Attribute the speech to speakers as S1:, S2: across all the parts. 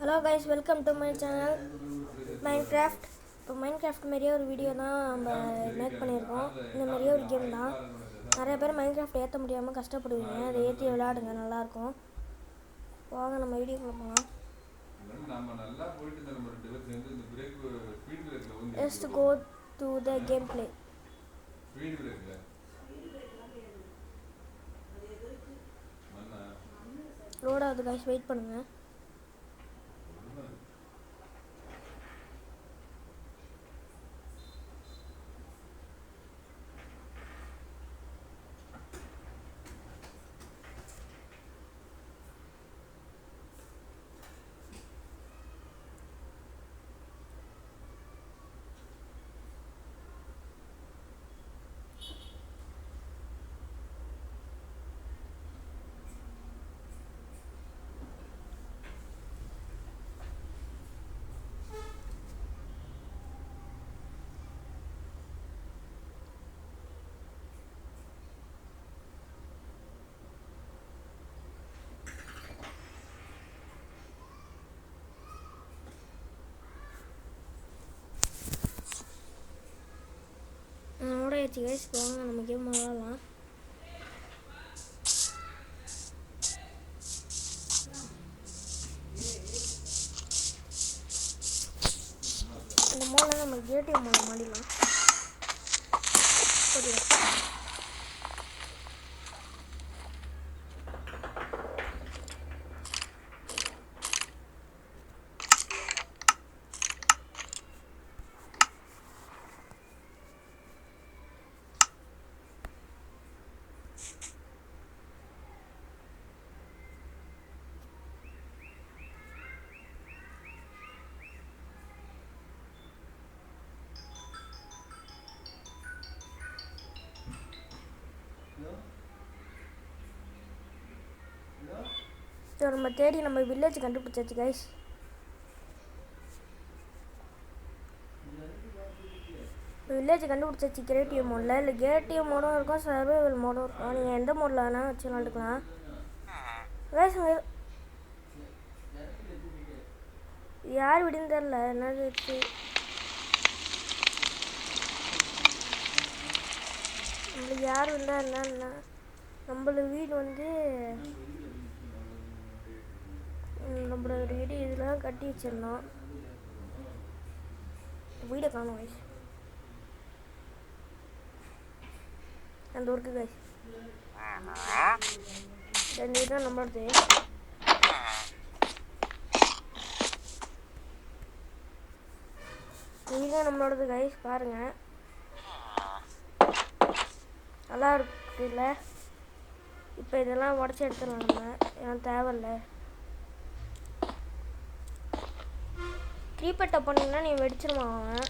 S1: Hello guys, welcome to my channel Minecraft. இப்போ Minecraft மாதிரியே ஒரு வீடியோ தான் நம்ம மேக் பண்ணியிருக்கோம். இந்த மாதிரியே ஒரு கேம் தான். நிறைய பேர் மைன்கிராஃப்ட் ஏற்ற முடியாமல் கஷ்டப்படுவீங்க. அதை ஏற்றி விளையாடுங்க, நல்லாயிருக்கும். வாங்க நம்ம வீடியோக்குள்ள போகலாம். Let's go to the gameplay. Load ஆகுது கைஸ், வெயிட் பண்ணுங்க. ஓடாச்சு கைஸ், வாங்க நம்ம கேம் விளாடலாம். இந்த மோடில் நம்ம ஏடிஎம் மோடில் மாடிடலாம். நம்ம தேடி நம்ம வில்லேஜ் கண்டுபிடிச்சாச்சு கைஸ். வில்லேஜ் கண்டுபிடிச்சாச்சு கிரியேட்டிவ் மோடில். இல்லை கிரியேட்டிவ் மோடும் இருக்கும், சர்வைவல் மோடும் இருக்கும். நீங்கள் எந்த மோடில் வேணால் வச்சு விளாண்டுக்கலாம் கைஸ். யார் விடுன்னு தெரில, என்னது நம்மளுக்கு யார் விழுந்தா என்ன. நம்மளோட வீடு வந்து நம்மளோட வீடு இதெல்லாம் கட்டி வச்சிருந்தோம். வீடை காணும் கைஸ். அந்த ஒர்க்கு கைஸ், இந்த வீடு தான் நம்மளோடது. வீடு தான் நம்மளோடது கைஸ். பாருங்க, நல்லா இருக்குல்ல. இப்போ இதெல்லாம் உடச்சி எடுத்துடலாம் நம்ம, ஏன்னா தேவையில்ல. ரீபெட்டை பண்ணிங்கன்னா நீ வெடிச்சிருவான் அவன்.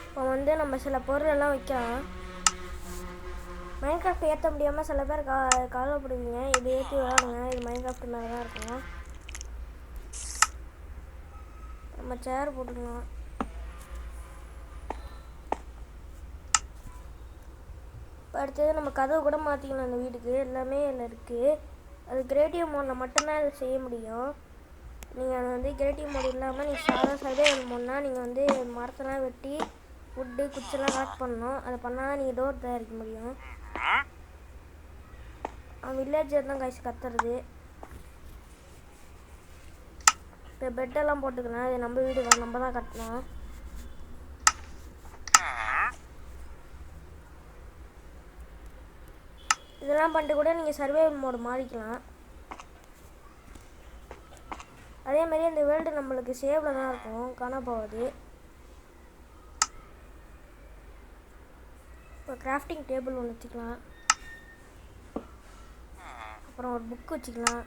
S1: இப்போ வந்து நம்ம சில பொருளெல்லாம் வைக்கலாம். மைன்கிராஃப்ட் ஏற்ற முடியாமல் சில பேர் கவலைப்படுவீங்க. இது ஏற்றி விளாடுங்க, இது மைன்கிராஃப்ட் மேலே தான் இருக்கும். நம்ம சேர் போட்டுக்கலாம். இப்போ அடுத்தது நம்ம கதவு கூட மாற்றிக்கலாம். அந்த வீட்டுக்கு எல்லாமே இதில் இருக்குது. அது கிரியேட்டிவ் மோடில் மட்டும்தான் இதை செய்ய முடியும். நீங்கள் அதை வந்து கிரியேட்டிவ் மோட் இல்லாமல் நீங்கள் சாதா சர்வைவல் மோட்னா நீங்கள் வந்து மரத்தெல்லாம் வெட்டி வுட்டு குச்செல்லாம் கலெக்ட் பண்ணணும். அதை பண்ணால் தான் நீங்கள் டோர் தயாரிக்க முடியும். வில்லேஜர் தான் கைஸ் கத்துறது. இப்போ பெட்டெல்லாம் போட்டுக்கலாம். அது நம்ம வீடு தான், நம்ம தான் கட்டணும். இதெல்லாம் பண்ணிட்டு கூட நீங்கள் சர்வைவல் மோடு மாறிக்கலாம். அதேமாதிரி இந்த வேர்ல்டு நம்மளுக்கு சேவில் தான் இருக்கும், காண போகாது. இப்போ கிராஃப்டிங் டேபிள் ஒன்று வச்சுக்கலாம். அப்புறம் ஒரு புக்கு வச்சுக்கலாம்,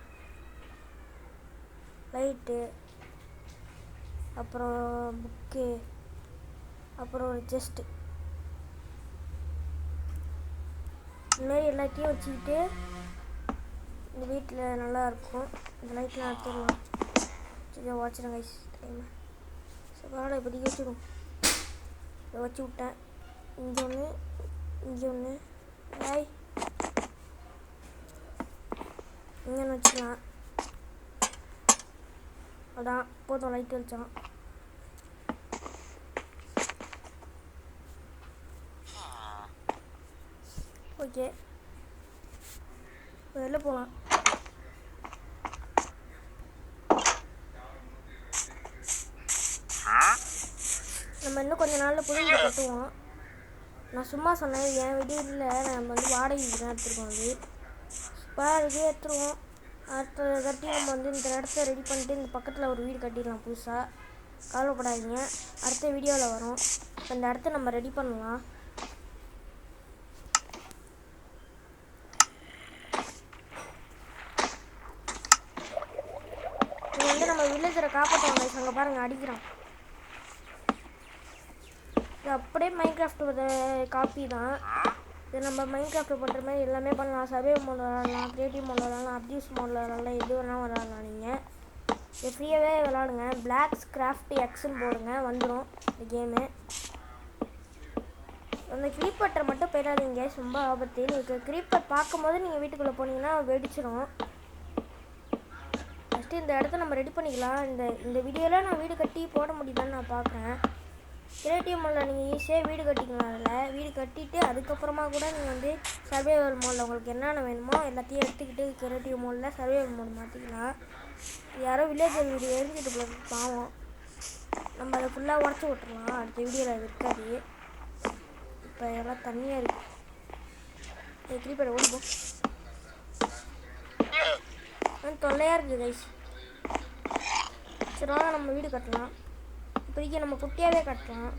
S1: லைட்டு, அப்புறம் புக்கு, அப்புறம் ஒரு செஸ்ட்டு. இதுமாரி எல்லாத்தையும் வச்சுக்கிட்டு இந்த வீட்டில் நல்லாயிருக்கும். இந்த லைட்லாம் எடுத்துடலாம். சரி வச்சுருங்க கைஸ். டைம் பரவாயில்ல, இப்போதைக்கு வச்சுடும். இதை வச்சு விட்டேன். இங்கே ஒன்று பாய் இங்கே வச்சுக்கலாம். அதான் போதும் லைட் வெளிச்சம். ஓகே வெளில போகலாம். நம்ம இன்னும் கொஞ்ச நாளில் புது வீடு கட்டுவோம். நான் சும்மா சொன்னேன், என் வீடு இல்லை, நம்ம வந்து வாடகைக்கு தான் எடுத்துருக்கோம். அது சூப்பராக இருக்குது, எடுத்துருவோம். அடுத்த கட்டி நம்ம வந்து இந்த இடத்த ரெடி பண்ணிட்டு இந்த பக்கத்தில் ஒரு வீடு கட்டிடலாம் புதுசாக. கவலைப்படாதீங்க, அடுத்த வீடியோவில் வரும். இப்போ இந்த இடத்த நம்ம ரெடி பண்ணலாம். இது வந்து நம்ம வில்லேஜரை காப்பாற்றுவாங்க. அங்கே பாருங்கள் அடிக்கிறான். இது அப்படியே மைன்கிராஃப்ட் காப்பி தான். இது நம்ம மைன்கிராஃப்ட் பண்ணுற மாதிரி எல்லாமே பண்ணலாம். சர்வே மோட் விளாட்லாம், கிரியேட்டிவ் மோட் விளாட்லாம், அப்யூஸ் மோடில் விளாட்லாம், எது வேணால் விளாட்லாம். நீங்கள் இது ஃப்ரீயாகவே விளாடுங்க. பிளாக்ஸ் கிராஃப்ட் எக்ஸ்ன்னு போடுங்க, வந்துடும் இந்த கேமு. அந்த க்ரீப்பர் மட்டும் போயிடாதீங்க, ரொம்ப ஆபத்து. நீங்கள் க்ரீப்பர் பார்க்கும்போது நீங்கள் வீட்டுக்குள்ளே போனீங்கன்னா வெடிச்சிடும். ஃபஸ்ட்டு இந்த இடத்த நம்ம ரெடி பண்ணிக்கலாம். இந்த வீடியோவில் நான் வீடு கட்டி போட முடியுதான்னு நான் பார்க்குறேன். கிரியேட்டிவ் மோடில் நீங்கள் ஈஸியாக வீடு கட்டிக்கலாம். அதில் வீடு கட்டிட்டு அதுக்கப்புறமா கூட நீங்கள் வந்து சர்வைவல் மோடில் உங்களுக்கு என்னென்ன வேணுமோ எல்லாத்தையும் எடுத்துக்கிட்டு கிரியேட்டிவ் மோடில் சர்வைவல் மோட் மாற்றிக்கலாம். யாரோ வில்லேஜர் வீடு எரிஞ்சிட்டு போல பாவம், நம்ம அதை ஃபுல்லாக உடச்சி விட்டுருலாம். அடுத்த வீடியோவில் இருக்காது. இப்போ எல்லாம் தண்ணியாக இருக்குது. கிரீப்பர் ஓடிப்போம். தொல்லையாக இருக்குது கைஸ். சரி வாங்க நம்ம வீடு கட்டலாம். இப்போதைக்கு நம்ம குட்டியாகவே கட்டலாம்.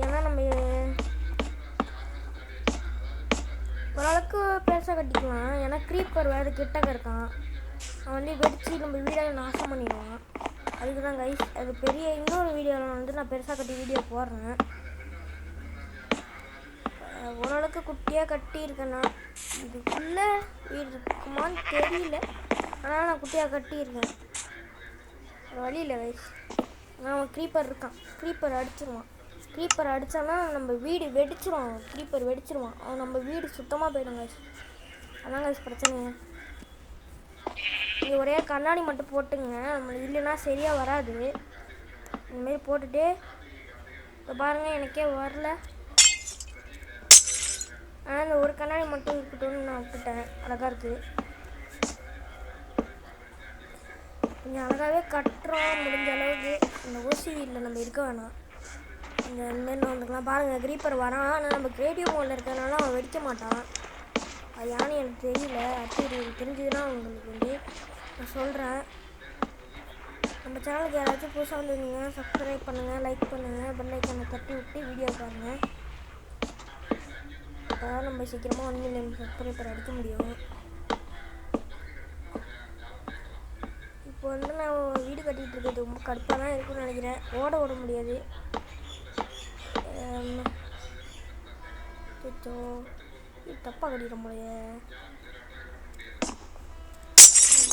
S1: ஏன்னா நம்ம ஓரளவுக்கு பெருசாக கட்டிக்கலாம். ஏன்னா க்ரீப்பர் வேறு கிட்டக்க இருக்கான், அவன் வந்து வெடிச்சு நம்ம வீடை நாசம் பண்ணிடுவான். அதுக்கு தான் கைஸ் அது பெரிய இன்னொரு வீடியோவில் வந்து நான் பெருசாக கட்டி வீடியோ போடுறேன். ஓரளவுக்கு குட்டியாக கட்டியிருக்கேன்னா இதுக்குள்ளே வீடு இருக்குமான்னு தெரியல, ஆனால் நான் குட்டியாக கட்டியிருக்கேன். வழி இல்லை கைஸ். அவன் க்ரீப்பர் இருக்கான், க்ரீப்பர் அடிச்சிருவான். க்ரீப்பர் அடித்தானா நம்ம வீடு வெடிச்சிருவான். க்ரீப்பர் வெடிச்சிருவான், அவன் நம்ம வீடு சுத்தமாக போயிடும் கைஸ். அதான் கைஸ் பிரச்சனை. நீங்கள் ஒரே கண்ணாடி மட்டும் போட்டுங்க, நம்ம இல்லைன்னா சரியாக வராது. இந்தமாரி போட்டுட்டு இப்போ பாருங்கள் எனக்கே வரல. ஆனால் இந்த ஒரு கண்ணாடி மட்டும் இருக்கட்டும்னு நான் விட்டுட்டேன். அழகாக இருக்குது, கொஞ்சம் அழகாகவே கட்டுறோம் முடிஞ்ச அளவுக்கு. இந்த ஓசி வீட்டில் நம்ம இருக்க வேணாம். இந்த இந்தமாரி வந்துக்கலாம். பாருங்கள் க்ரீப்பர் வரான், ஆனால் நம்ம கிரியேட்டிவ் மோடில் இருக்கிறதுனால அவன் வெடிக்க மாட்டான். அது யானு எனக்கு தெரியல. அடுத்து தெரிஞ்சதுன்னா உங்களுக்கு வந்து நான் சொல்கிறேன். நம்ம சேனலுக்கு யாராச்சும் புதுசாக வந்துருந்தீங்க சப்ஸ்கிரைப் பண்ணுங்கள், லைக் பண்ணுங்கள், பெல் ஐக்கானை தட்டி விட்டு வீடியோ பாருங்கள். அப்போ தான் நம்ம சீக்கிரமாக 1 மில்லியன் சப்ஸ்கிரைபர் அடிக்க முடியும். இப்போ வந்து நான் வீடு கட்டிகிட்டு இருக்கிறது ரொம்ப கடுப்பாக தான் இருக்குன்னு நினைக்கிறேன். ஓட முடியாது. தப்பாக கட்டிட முடிய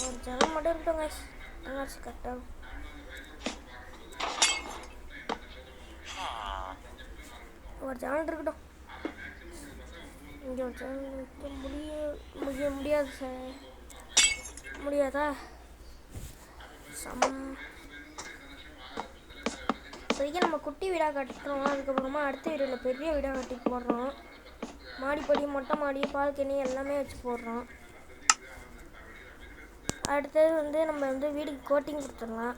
S1: ஒரு ஜனம் மட்டும் இருக்கட்டும் என்னாச்சு கரெக்டாக. ஒரு ஜனம் இருக்கட்டும். இங்கே ஒரு ஜனம் வைக்க முடியாது சார். முடியாதா? இப்போதைக்கு நம்ம குட்டி வீடாக கட்டுறோம். அதுக்கப்புறமா அடுத்த வீடியோவில் பெரிய வீடாக கட்டி போடுறோம். மாடிப்படி, மொட்டை மாடி, பால்கனி எல்லாமே வச்சு போடுறோம். அடுத்தது வந்து நம்ம வந்து வீடுக்கு கோட்டிங் கொடுத்துடலாம்.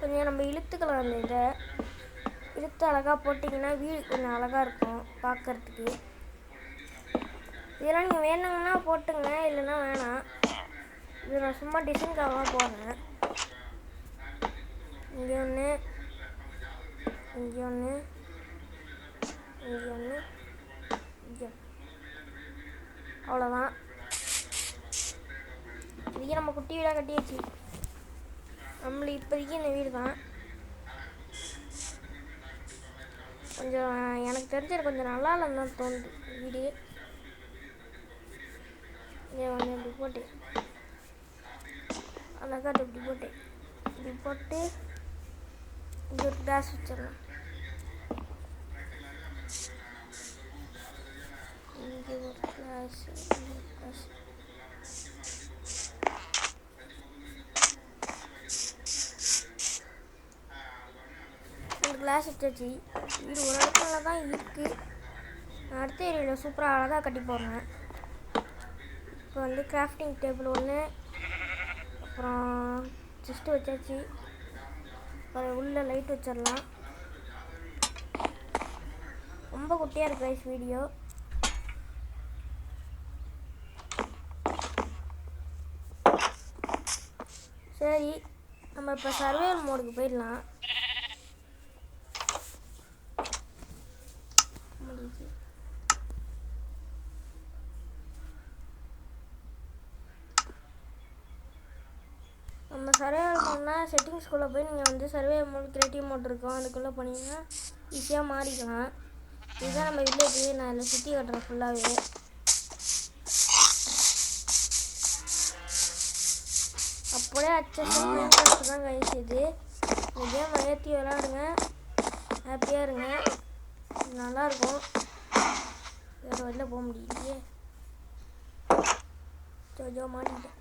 S1: கொஞ்சம் நம்ம இழுத்துக்கலாம். அந்த இதை இழுத்து அழகாக போட்டிங்கன்னா வீடு கொஞ்சம் அழகாக இருக்கும் பார்க்குறதுக்கு. இதெல்லாம் நீங்கள் வேணுங்கன்னா போட்டுங்க, இல்லைன்னா வேணாம். இது நான் சும்மா டிசைனுக்காக போடுறேன். இங்கே ஒன்று, இங்கே ஒன்று, இங்கே ஒன்று, இங்கே அவ்வளோதான். இதுக்கு நம்ம குட்டி வீடாக கட்டியாச்சு. நம்மளுக்கு இப்போதைக்கு இந்த வீடு தான் கொஞ்சம் எனக்கு தெரிஞ்சது கொஞ்சம் நல்லா இல்லைன்னு தான் தோணுது வீடு. இங்கே வந்து இப்படி போட்டு அழகாக இப்படி போட்டு இப்படி போட்டு இங்கே ஒரு கிளாஸ் வச்சிடலாம். இங்கே ஒரு கிளாஸ், இங்கே ஒரு கிளாஸ். ஒரு கிளாஸ் வச்சாச்சு. வீடு ஒரு இடத்துல தான் இருக்குது. நான் அடுத்த ஏரியாவில் சூப்பராக அழகாக கட்டி போடுறேன். இப்போ வந்து கிராஃப்டிங் டேபிள் ஒன்று, அப்புறம் செஸ்ட்டு வச்சாச்சு. அப்புறம் உள்ள லைட் வச்சிடலாம். ரொம்ப குட்டியாக இருக்கு கைஸ் வீடியோ. சரி, நம்ம இப்போ சர்வைவல் மோடுக்கு போயிடலாம். நம்ம சர்வைவல் மோட்னா செட்டிங்ஸ்குள்ளே போய் நீங்கள் வந்து சர்வைவல் மோட், கிரியேட்டிவ் மோட் இருக்கும், அதுக்குள்ளே போனீங்கன்னா ஈஸியாக மாறிக்கலாம். இதுதான் நம்ம வில்லேஜ். நான் இதில் சுற்றி கட்டுறேன் ஃபுல்லாகவே. அப்படியே அச்சஸும் மைன்கிராஃப்ட் தான் கைஸ். இது இந்த கேம் ஏற்றி விளாடுங்க, ஹாப்பியாக இருங்க, நல்லாயிருக்கும். வேறு வெளில போக முடியலையே, ஜோ மாட்டிக்கிட்டேன்.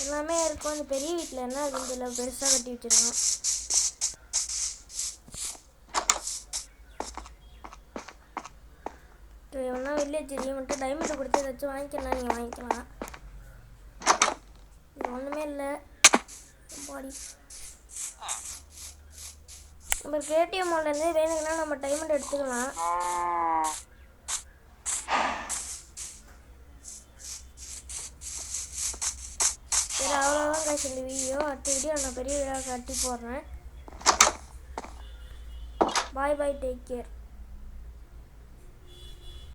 S1: எல்லாமே இருக்கும். அந்த பெரிய வீட்டில் என்ன இருக்குன்னு தெரியல, பெருசாக கட்டி வச்சுருக்கோம். எவ்வளோ வில்லேஜ் மட்டும் டைமண்ட் கொடுத்து ஏதாச்சும் வாங்கிக்கலாம், நீங்கள் வாங்கிக்கலாம். இது ஒன்றுமே இல்லை பாடி. நம்ம கிரியேட்டிவ் மோட்லேருந்து வேணுங்கன்னா நம்ம டைமண்ட் எடுத்துக்கலாம். சரி, அவ்வளோதான் கைஸ் இந்த வீடியோ. அடுத்த வீடியோ நான் பெரிய வீடியோ கட்டி போடுறேன். பாய் பாய், டேக் கேர்.